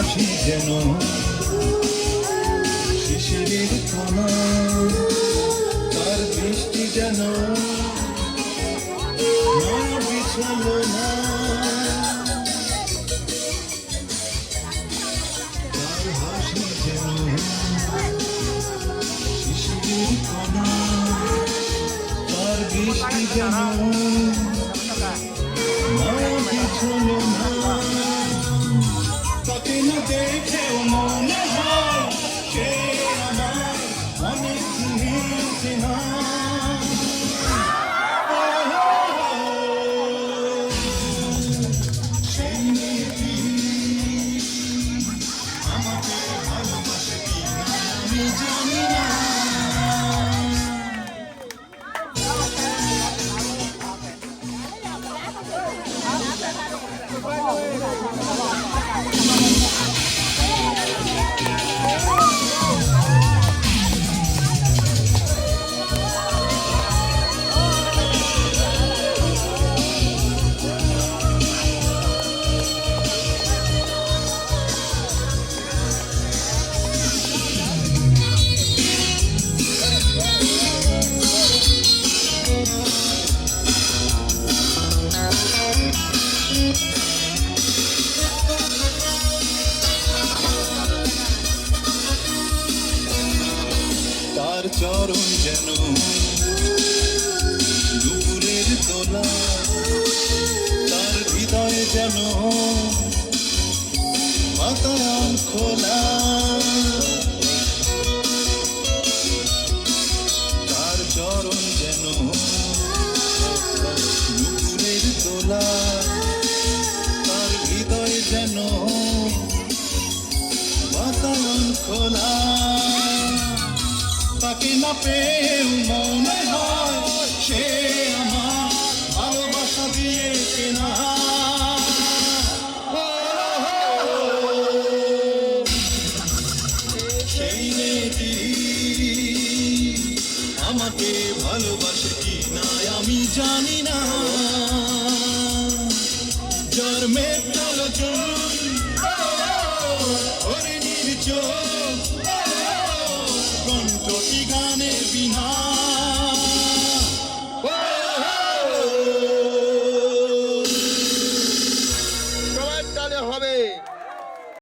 হাসি যেন শিশিরের কণা, তার বৃষ্টি যেন মায়া বিছালো না। তার হাসি যেন শিশিরের কণা, তার বৃষ্টি যেন মায়া বিছালো না। তাকে না দেখেও মনে হয় সে আমার অনেক দিনের চেনা। সেই মেয়েটি আমাকে ভালোবাসে কিনা আমি জানি না। তার চরণ যেন দুপুরের দোলা, তার হৃদয় যেন বাতায়ন খোলা। তার চরণ যেন দুপুরের দোলা, তার হৃদয় যেন বাতায়ন খোলা। তাকে না পেয়েও মনে হয় সে আমার ভালোবাসা দিয়ে কেনা। সেই মেয়েটি আমাকে ভালোবাসে কিনা আমি জানি না। জন্মের আলোচন হরিণীর চোখ